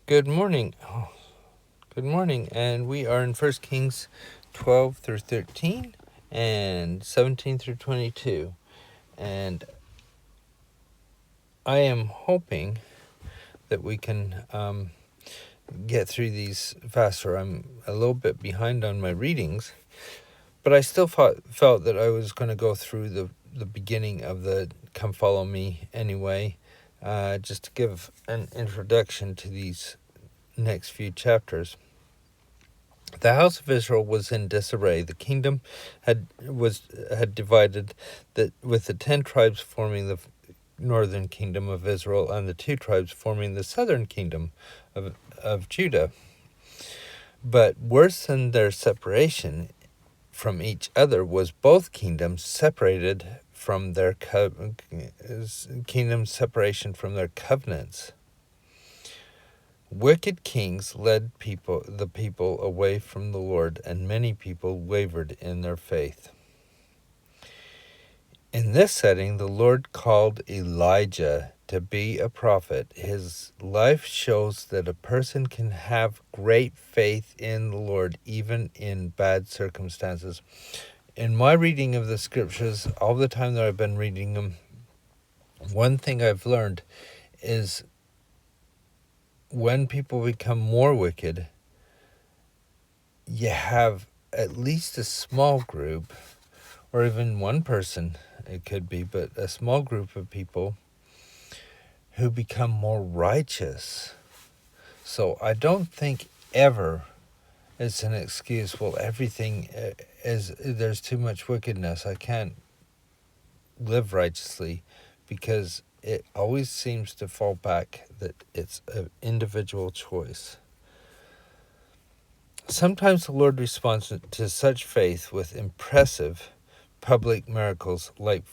Good morning. Good morning. And we are in 1 Kings 12 through 13 and 17 through 22. And I am hoping that we can get through these faster. I'm a little bit behind on my readings, but I still felt that I was going to go through the beginning of the Come Follow Me anyway, just to give an introduction to these next few chapters. The house of Israel was in disarray. The kingdom had divided, with the 10 tribes forming the northern kingdom of Israel and the 2 tribes forming the southern kingdom of Judah. But worse than their separation from each other was both kingdoms separated from their separation from their covenants. Wicked kings led the people away from the Lord, and many people wavered in their faith. In this setting, the Lord called Elijah to be a prophet. His life shows that a person can have great faith in the Lord even in bad circumstances. In my reading of the scriptures, all the time that I've been reading them, one thing I've learned is when people become more wicked, you have at least a small group, or even one person, it could be, but a small group of people who become more righteous. So I don't think ever it's an excuse, well, everything is, there's too much wickedness, I can't live righteously, because it always seems to fall back that it's an individual choice. Sometimes the Lord responds to such faith with impressive public miracles like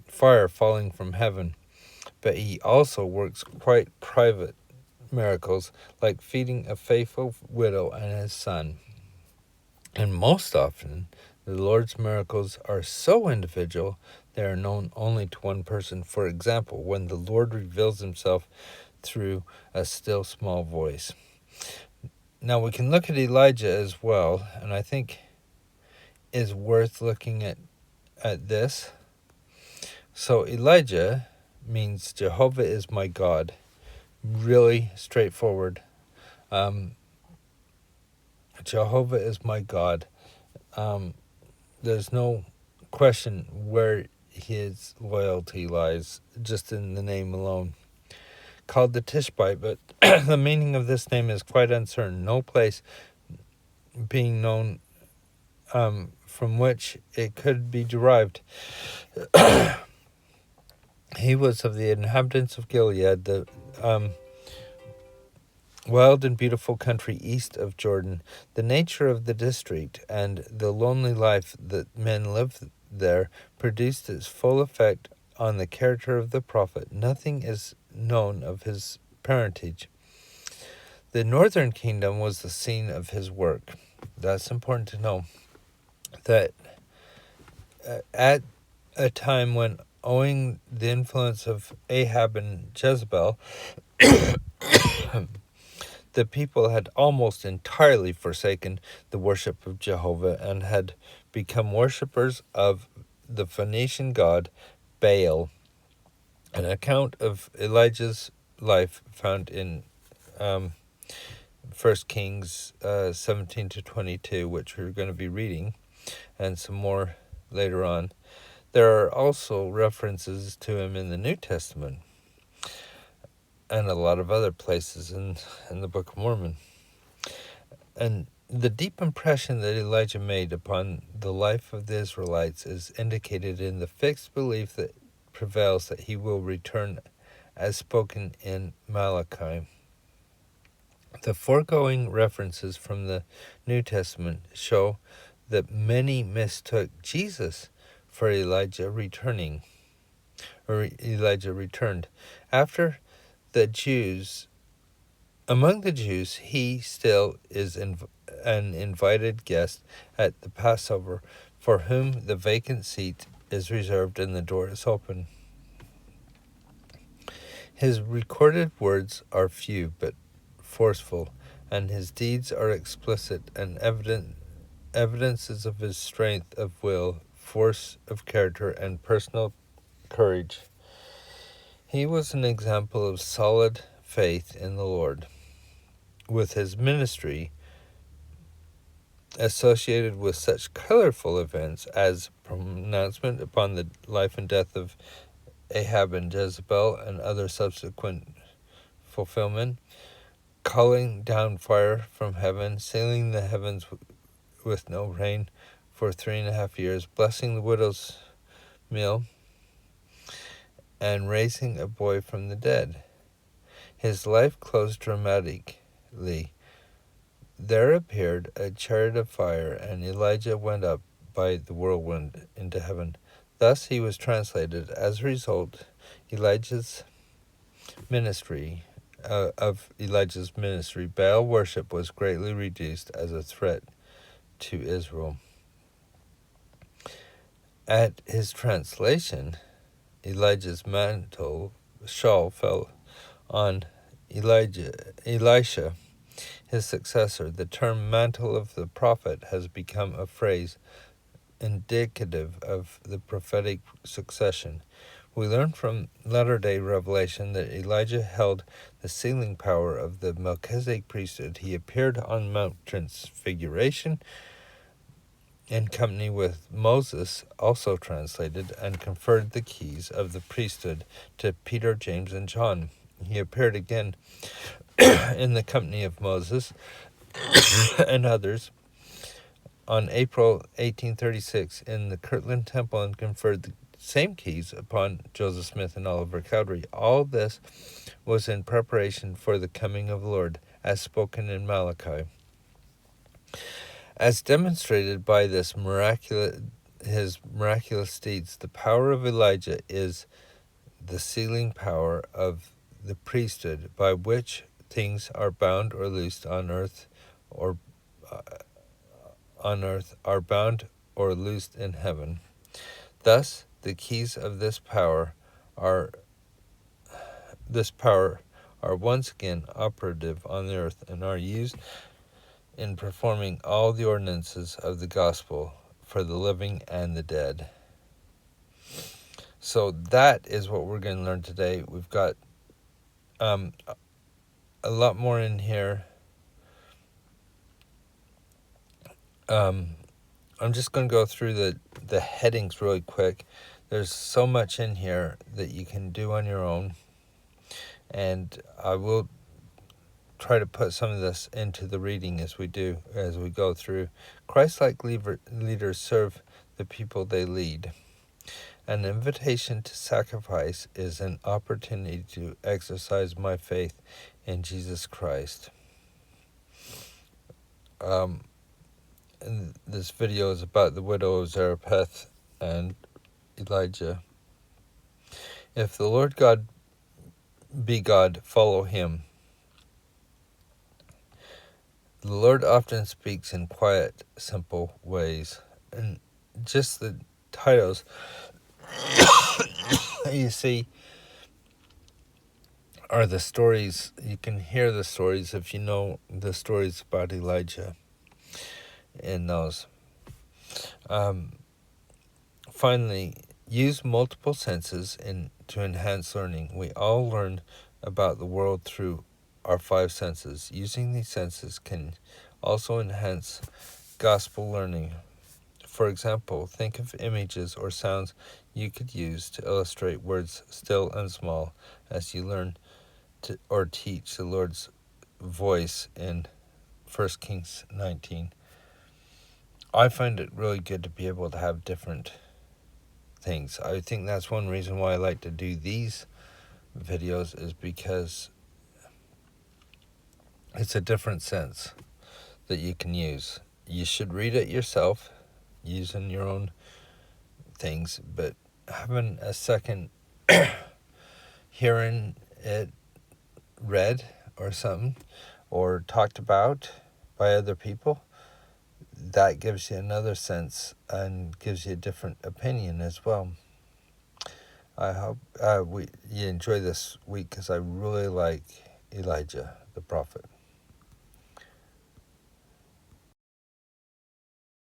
fire falling from heaven, but he also works quite private miracles like feeding a faithful widow and his son. And most often, the Lord's miracles are so individual, they are known only to one person. For example, when the Lord reveals himself through a still small voice. Now we can look at Elijah as well, and I think is worth looking at this. So Elijah means Jehovah is my God. Really straightforward. Jehovah is my God. There's no question where his loyalty lies, just in the name alone. Called the Tishbite, but the meaning of this name is quite uncertain. No place being known from which it could be derived. He was of the inhabitants of Gilead, the wild and beautiful country east of Jordan. The nature of the district and the lonely life that men lived there produced its full effect on the character of the prophet. Nothing is known of his parentage. The northern kingdom was the scene of his work. That's important to know, that at a time when, owing the influence of Ahab and Jezebel, the people had almost entirely forsaken the worship of Jehovah and had become worshippers of the Phoenician god Baal. An account of Elijah's life found in 1 Kings 17 to 22, which we're going to be reading, and some more later on. There are also references to him in the New Testament and a lot of other places in the Book of Mormon. And the deep impression that Elijah made upon the life of the Israelites is indicated in the fixed belief that prevails that he will return as spoken in Malachi. The foregoing references from the New Testament show that many mistook Jesus for Elijah returned. After the Jews, among the Jews, he still is an invited guest at the Passover, for whom the vacant seat is reserved and the door is open. His recorded words are few but forceful, and his deeds are explicit and evidences of his strength of will, force of character, and personal courage. He was an example of solid faith in the Lord. With his ministry associated with such colorful events as pronouncement upon the life and death of Ahab and Jezebel and other subsequent fulfillment, calling down fire from heaven, sealing the heavens with no rain for 3.5 years, blessing the widow's meal, and raising a boy from the dead. His life closed dramatically. There appeared a chariot of fire, and Elijah went up by the whirlwind into heaven. Thus he was translated. As a result, Elijah's ministry, Baal worship was greatly reduced as a threat to Israel. At his translation, Elijah's shawl fell on Elisha, his successor. The term mantle of the prophet has become a phrase indicative of the prophetic succession. We learn from latter-day revelation that Elijah held the sealing power of the Melchizedek priesthood. He appeared on Mount Transfiguration in company with Moses, also translated, and conferred the keys of the priesthood to Peter, James, and John. He appeared again in the company of Moses and others on April 1836 in the Kirtland Temple and conferred the same keys upon Joseph Smith and Oliver Cowdery. All this was in preparation for the coming of the Lord, as spoken in Malachi. As demonstrated by his miraculous deeds, the power of Elijah is the sealing power of the priesthood, by which things are bound or loosed on earth, or are bound or loosed in heaven. Thus, the keys of this power are once again operative on the earth and are used in performing all the ordinances of the gospel for the living and the dead. So that is what we're going to learn today. We've got a lot more in here. I'm just going to go through the headings really quick. There's so much in here that you can do on your own, and I will try to put some of this into the reading as we go through. Christ-like leaders serve the people they lead. An invitation to sacrifice is an opportunity to exercise my faith in Jesus Christ. And this video is about the widow of Zarephath and Elijah. If the Lord God be God, follow him. The Lord often speaks in quiet, simple ways. And just the titles, you see, are the stories. You can hear the stories if you know the stories about Elijah in those. Finally, use multiple senses to enhance learning. We all learn about the world through our 5 senses. Using these senses can also enhance gospel learning. For example, think of images or sounds you could use to illustrate words still and small as you learn or teach the Lord's voice in 1 Kings 19. I find it really good to be able to have different things. I think that's one reason why I like to do these videos, is because it's a different sense that you can use. You should read it yourself using your own things, but having a second hearing it read or something, or talked about by other people, that gives you another sense and gives you a different opinion as well. I hope you enjoy this week because I really like Elijah, the prophet.